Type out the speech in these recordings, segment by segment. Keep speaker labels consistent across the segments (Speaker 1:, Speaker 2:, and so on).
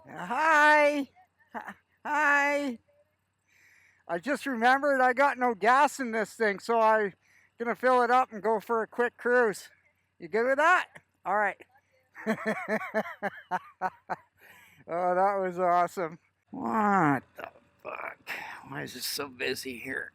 Speaker 1: Hi. Hi. I just remembered I got no gas in this thing, so I'm gonna fill it up and go for a quick cruise. You good with that? All right. Oh, that was awesome. What the fuck? Why is it so busy here?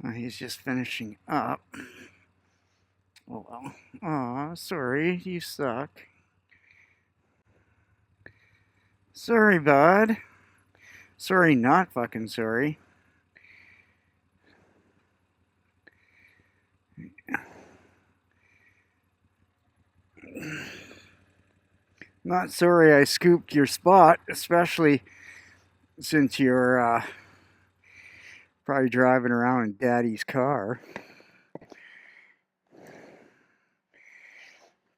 Speaker 1: Oh, he's just finishing up. Oh well. Oh, sorry. You suck. Sorry, bud. Sorry, not fucking sorry. Not sorry I scooped your spot, especially since you're probably driving around in Daddy's car.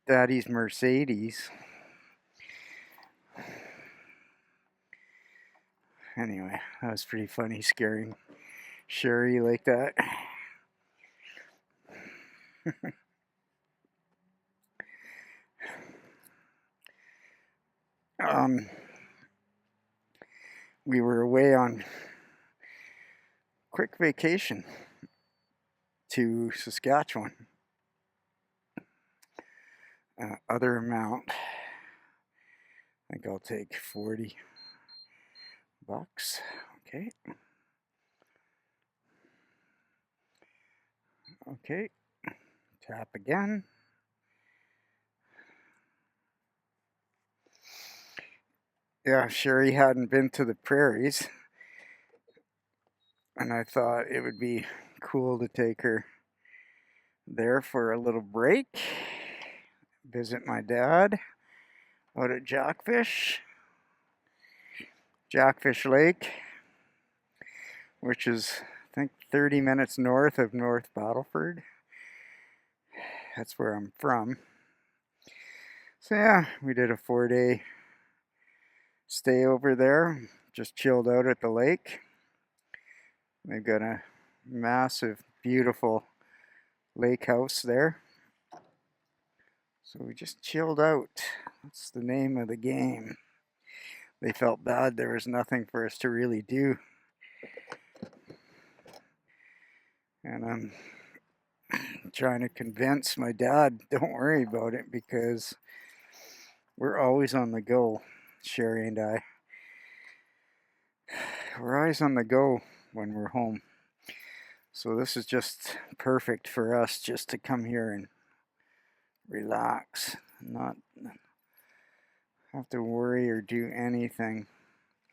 Speaker 1: Daddy's Mercedes. Anyway, that was pretty funny scaring Sherry like that. um, we were away on quick vacation to Saskatchewan. Other amount, I think I'll take 40 bucks. Okay. Okay. Tap again. Yeah, Sherry hadn't been to the prairies, and I thought it would be cool to take her there for a little break, visit my dad out at Jackfish Lake, which is, I think, 30 minutes north of North Battleford. That's where I'm from. So, yeah, we did a 4-day stay over there, just chilled out at the lake. They've got a massive, beautiful lake house there. So we just chilled out. That's the name of the game. They felt bad there was nothing for us to really do. And I'm trying to convince my dad, don't worry about it, because we're always on the go, Sherry and I. We're always on the go when we're home. So this is just perfect for us just to come here and relax, not have to worry or do anything.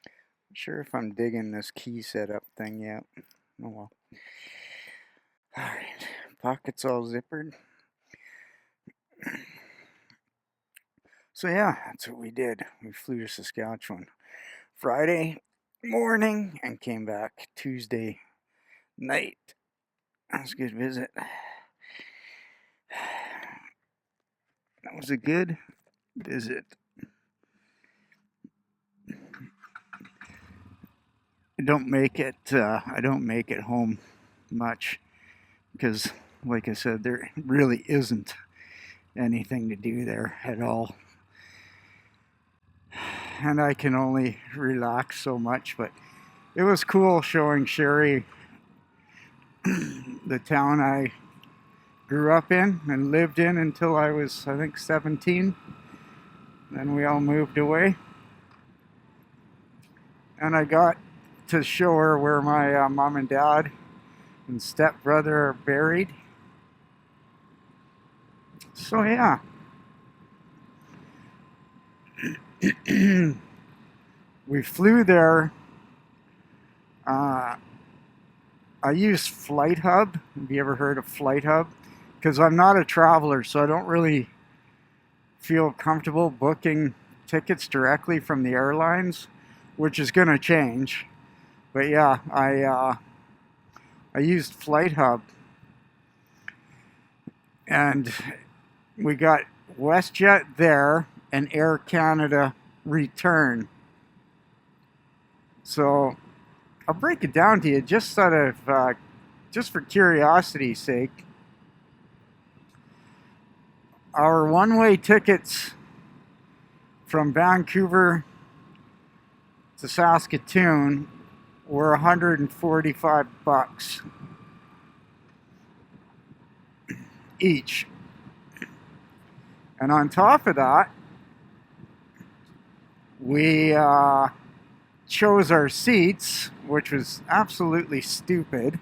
Speaker 1: Not sure if I'm digging this key setup thing yet. Oh well. Alright, pockets all zippered. So yeah, that's what we did. We flew to Saskatchewan Friday morning and came back Tuesday night. That was a good visit. That was a good visit. I don't make it. I don't make it home much because, like I said, there really isn't anything to do there at all, and I can only relax so much. But it was cool showing Sherry the town I grew up in and lived in until I was, I think, 17. Then we all moved away, and I got to show her where my mom and dad and stepbrother are buried. So yeah, we flew there. Uh, I use Flight Hub. Have you ever heard of Flight Hub? Because I'm not a traveler, so I don't really feel comfortable booking tickets directly from the airlines, which is going to change. But yeah, I used Flight Hub, and we got WestJet there and Air Canada return. So I'll break it down to you just sort of just for curiosity's sake. Our one-way tickets from Vancouver to Saskatoon were $145 each. And on top of that, we chose our seats, which was absolutely stupid.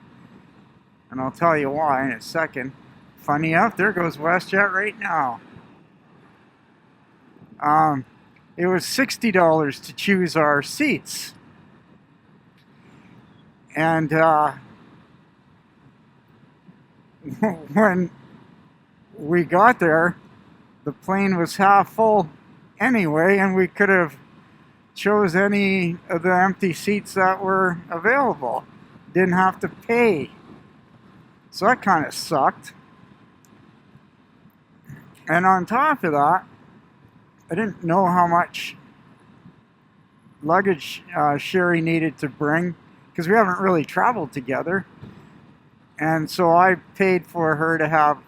Speaker 1: And I'll tell you why in a second. Funny enough, there goes WestJet right now. It was $60 to choose our seats. And when we got there, the plane was half full anyway, and we could have chose any of the empty seats that were available. Didn't have to pay. So that kind of sucked. And on top of that, I didn't know how much luggage Sherry needed to bring because we haven't really traveled together. And so I paid for her to have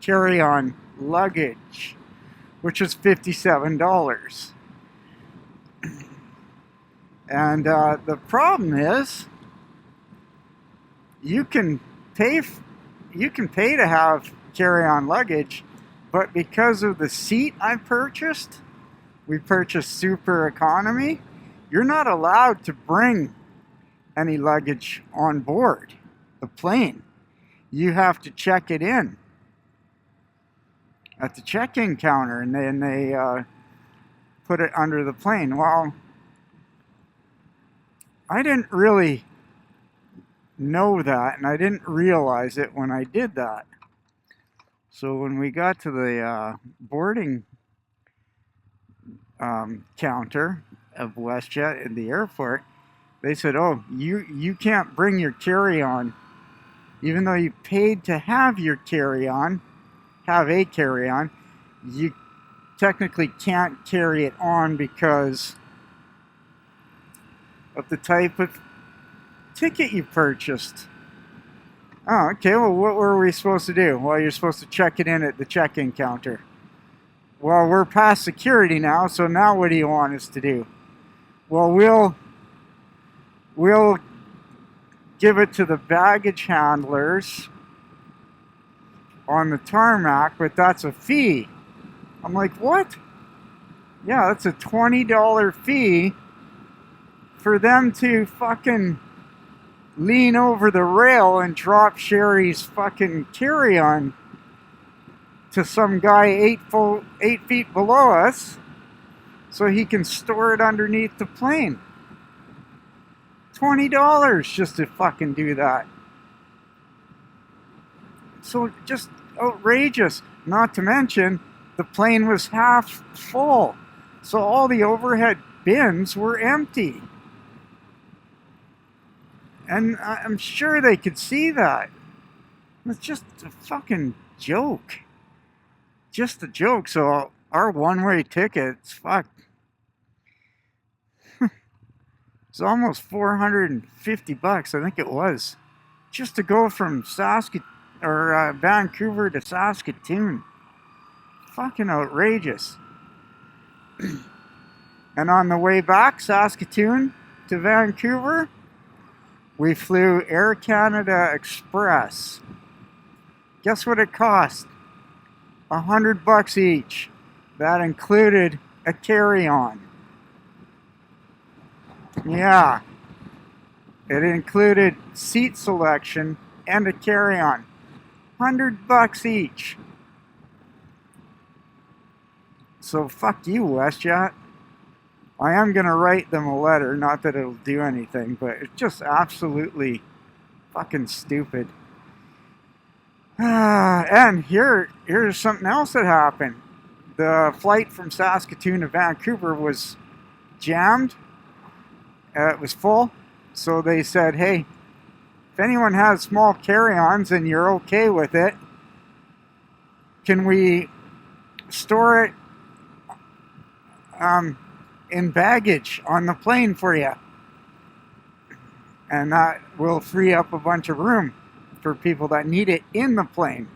Speaker 1: carry-on luggage, which was $57. And the problem is, you can pay to have carry-on luggage, but because of the seat I purchased, we purchased super economy, you're not allowed to bring any luggage on board the plane. You have to check it in at the check-in counter, and then they put it under the plane. Well, I didn't really know that, and I didn't realize it when I did that. So when we got to the boarding counter of WestJet in the airport, they said, oh, you can't bring your carry-on. Even though you paid to have your carry-on, have a carry-on, you technically can't carry it on because of the type of ticket you purchased. Oh, okay, well, what were we supposed to do? Well, you're supposed to check it in at the check-in counter. Well, we're past security now, so now what do you want us to do? Well, we'll give it to the baggage handlers on the tarmac, but that's a fee. I'm like, what? Yeah, that's a $20 fee for them to fucking lean over the rail and drop Sherry's fucking carry-on to some guy 8 feet below us so he can store it underneath the plane. $20 just to fucking do that. So just outrageous. Not to mention, the plane was half full. So all the overhead bins were empty. And I'm sure they could see that. It's just a fucking joke. Just a joke. So our one-way tickets, fuck. It's almost $450, I think it was, just to go from Vancouver to Saskatoon. Fucking outrageous. And on the way back, Saskatoon to Vancouver, we flew Air Canada Express. Guess what it cost? $100 each. That included a carry-on. Yeah. It included seat selection and a carry-on. $100 each. So fuck you, WestJet. I am going to write them a letter, not that it'll do anything, but it's just absolutely fucking stupid. And here's something else that happened. The flight from Saskatoon to Vancouver was jammed. It was full. So they said, hey, if anyone has small carry-ons and you're okay with it, can we store it in baggage on the plane for you? And that will free up a bunch of room for people that need it in the plane.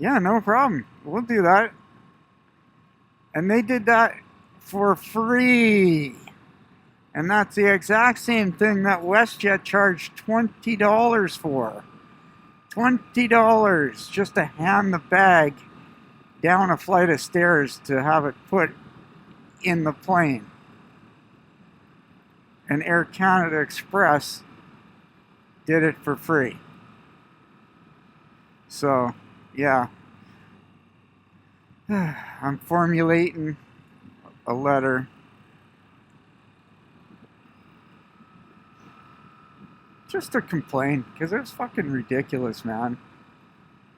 Speaker 1: Yeah, no problem. We'll do that. And they did that for free. And that's the exact same thing that WestJet charged $20 for. $20 just to hand the bag down a flight of stairs to have it put in the plane. And Air Canada Express did it for free. So, yeah. I'm formulating a letter just to complain, because it was fucking ridiculous, man.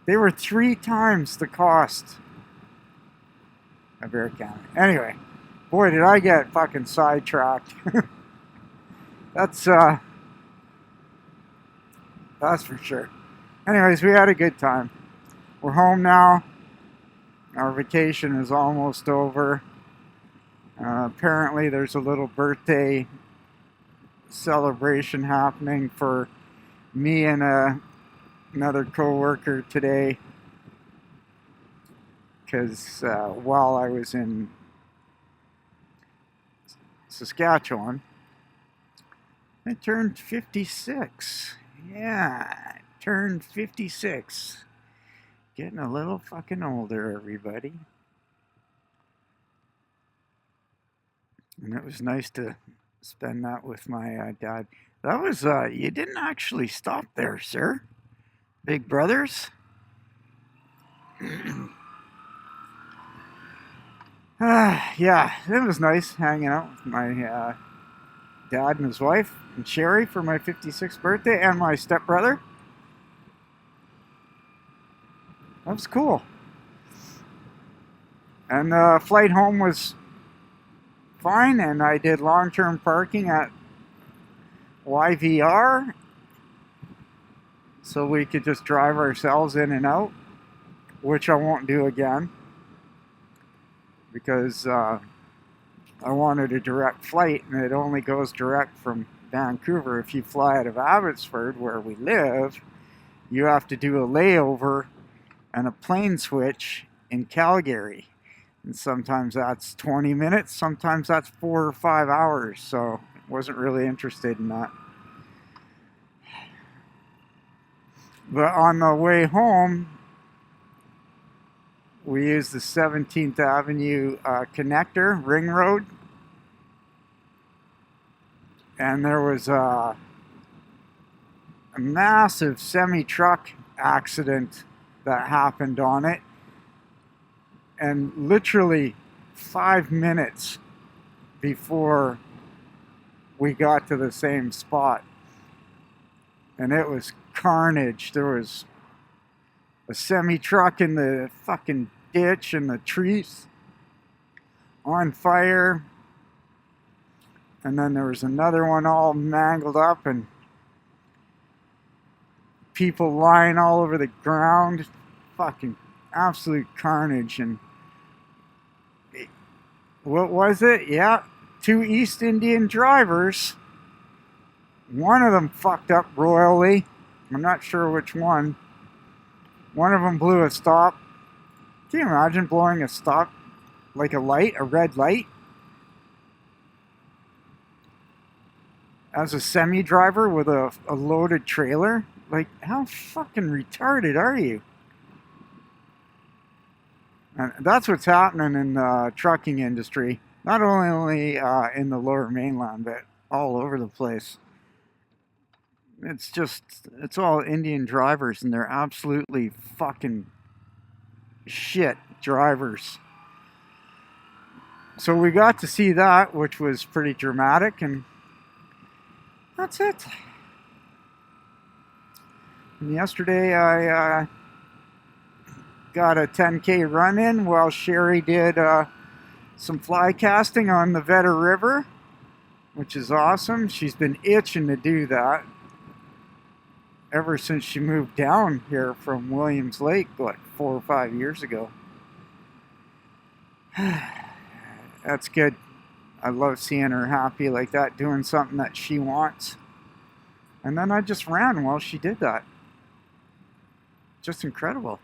Speaker 1: They were 3 times the cost of Air Canada. Anyway, boy, did I get fucking sidetracked. That's for sure. Anyways, we had a good time. We're home now. Our vacation is almost over. Apparently there's a little birthday celebration happening for me and another co-worker today, because while I was in Saskatchewan, I turned 56. Yeah, I turned 56. Getting a little fucking older, everybody. And it was nice to spend that with my dad. That was, you didn't actually stop there, sir. Big brothers. Yeah, it was nice hanging out with my dad and his wife and Sherry for my 56th birthday, and my stepbrother. That was cool. And the flight home was fine, and I did long-term parking at YVR, so we could just drive ourselves in and out, which I won't do again, because I wanted a direct flight, and it only goes direct from Vancouver. If you fly out of Abbotsford, where we live, you have to do a layover and a plane switch in Calgary. And sometimes that's 20 minutes, sometimes that's 4 or 5 hours, so I wasn't really interested in that. But on the way home, we used the 17th Avenue connector, Ring Road. And there was a massive semi-truck accident that happened on it. And literally 5 minutes before we got to the same spot. And it was carnage. There was a semi-truck in the fucking ditch, and the trees on fire. And then there was another one all mangled up, and people lying all over the ground. Fucking absolute carnage. And what was it? Yeah, 2 East Indian drivers. One of them fucked up royally. I'm not sure which one. One of them blew a stop. Can you imagine blowing a stop, like a light, a red light? As a semi-driver with a loaded trailer? Like, how fucking retarded are you? And that's what's happening in the trucking industry. Not only in the Lower Mainland, but all over the place. It's all Indian drivers, and they're absolutely fucking shit drivers. So we got to see that, which was pretty dramatic, and that's it. And yesterday I got a 10K run in while Sherry did some fly casting on the Vedder River, which is awesome. She's been itching to do that ever since she moved down here from Williams Lake, 4 or 5 years ago. That's good. I love seeing her happy like that, doing something that she wants. And then I just ran while she did that. Just incredible.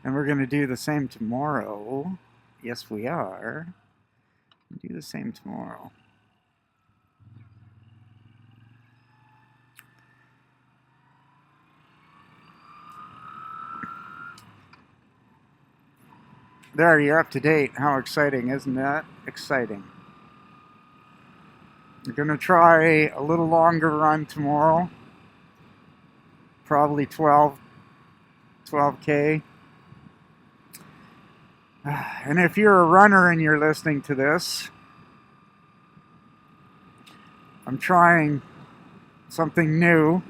Speaker 1: And we're going to do the same tomorrow. Yes, we are. Do the same tomorrow. There, you're up to date. How exciting, isn't that? Exciting. We're going to try a little longer run tomorrow. Probably 12K. And if you're a runner and you're listening to this, I'm trying something new.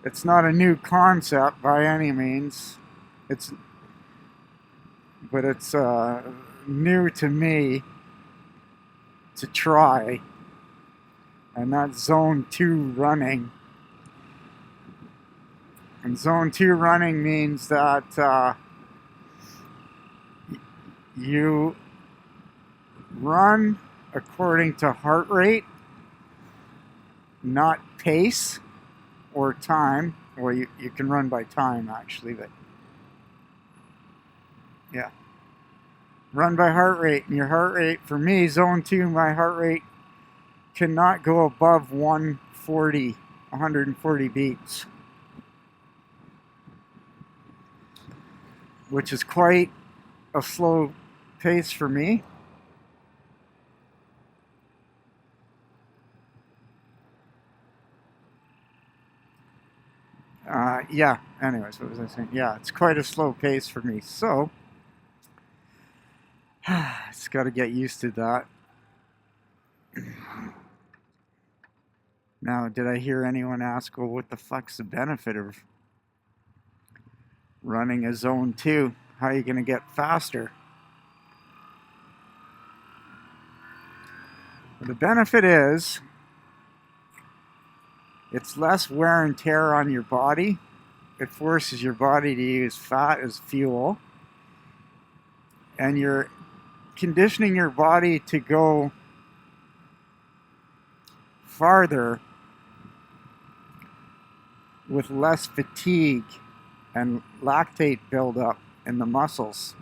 Speaker 1: It's not a new concept by any means. But it's new to me to try, and that's zone 2 running. And zone 2 running means that you run according to heart rate, not pace or time. Well, you can run by time actually, but yeah. Run by heart rate, and your heart rate, for me, zone 2, my heart rate cannot go above 140 beats, which is quite a slow pace for me. Yeah, anyways, what was I saying? Yeah, it's quite a slow pace for me, so it's got to get used to that. Now, did I hear anyone ask, well, what the fuck's the benefit of running a zone 2? How are you going to get faster? Well, the benefit is it's less wear and tear on your body. It forces your body to use fat as fuel. And you're conditioning your body to go farther with less fatigue and lactate buildup in the muscles.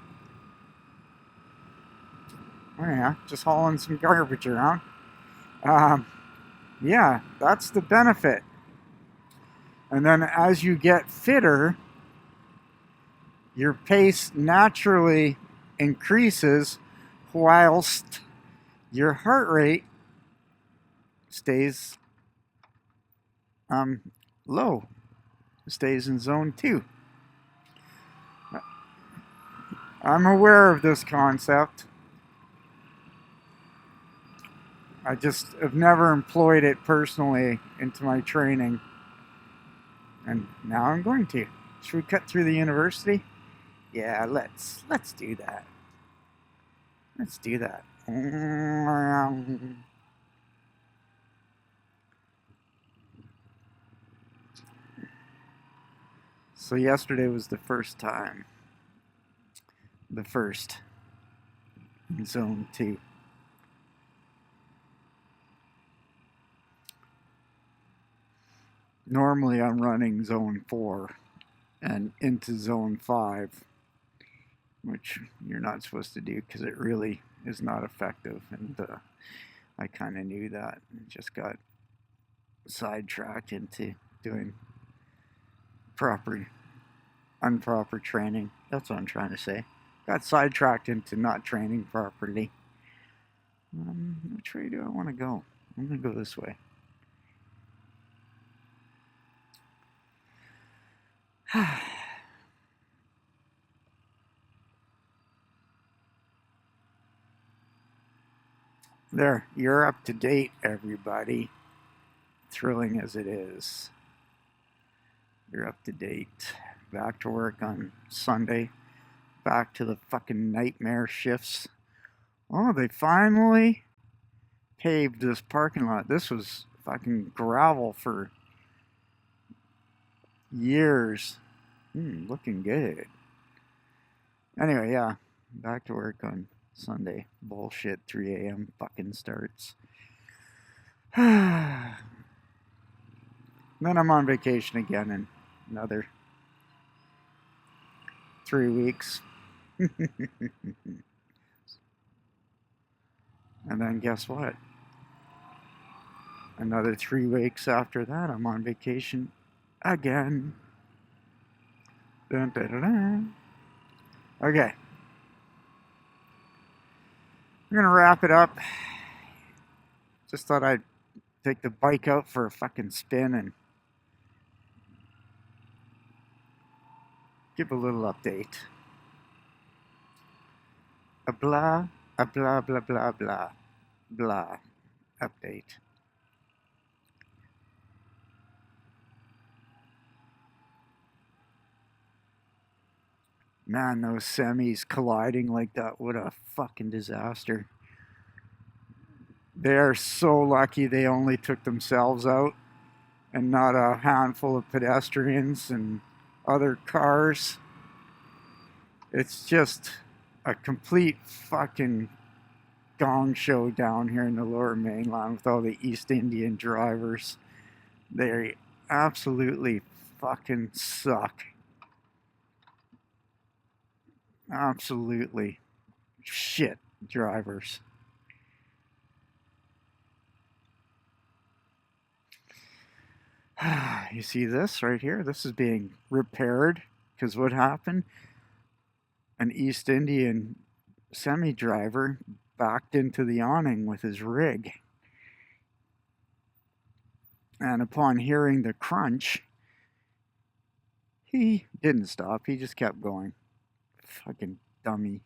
Speaker 1: Oh yeah, just hauling some garbage around. Yeah, that's the benefit. And then as you get fitter, your pace naturally increases whilst your heart rate stays low, stays in zone 2. I'm aware of this concept. I just have never employed it personally into my training. And now I'm going to. Should we cut through the university? Yeah, let's do that. Let's do that. So yesterday was the first time. The first in zone 2. Normally I'm running zone 4 and into zone 5, which you're not supposed to do because it really is not effective. And I kind of knew that and just got sidetracked into doing improper training. That's what I'm trying to say. Got sidetracked into not training properly. Which way do I want to go? I'm going to go this way. There, you're up to date, everybody. Thrilling as it is. You're up to date. Back to work on Sunday. Back to the fucking nightmare shifts. Oh, they finally paved this parking lot. This was fucking gravel for years. Looking good. Anyway, yeah. Back to work on Sunday. Bullshit 3 a.m. fucking starts. Then I'm on vacation again in another 3 weeks. And then guess what? Another 3 weeks after that, I'm on vacation again. Dun, dun, dun, dun. Okay. I'm going to wrap it up. Just thought I'd take the bike out for a fucking spin and give a little update. A blah, a blah, blah, blah, blah, blah update. Man, those semis colliding like that, what a fucking disaster. They are so lucky they only took themselves out and not a handful of pedestrians and other cars. It's just a complete fucking gong show down here in the lower mainland with all the East Indian drivers. They absolutely fucking suck. Absolutely shit drivers. You see this right here? This is being repaired because what happened? An East Indian semi driver backed into the awning with his rig. And upon hearing the crunch, he didn't stop. He just kept going. Fucking dummy.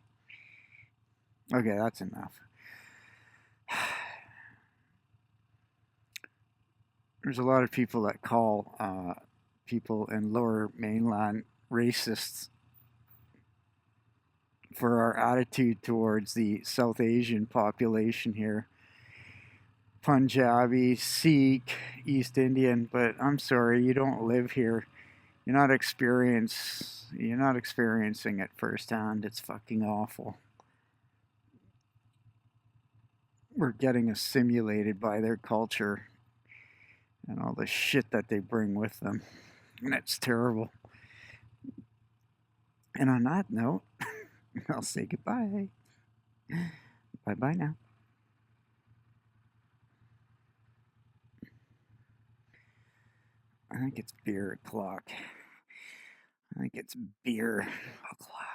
Speaker 1: Okay, that's enough. There's a lot of people that call people in lower mainland racists for our attitude towards the South Asian population here. Punjabi, Sikh, East Indian, but I'm sorry, you don't live here. You're not experiencing it firsthand. It's fucking awful. We're getting assimilated by their culture and all the shit that they bring with them. And it's terrible. And on that note, I'll say goodbye. Bye-bye now. I think it's beer o'clock. I think it's beer o'clock.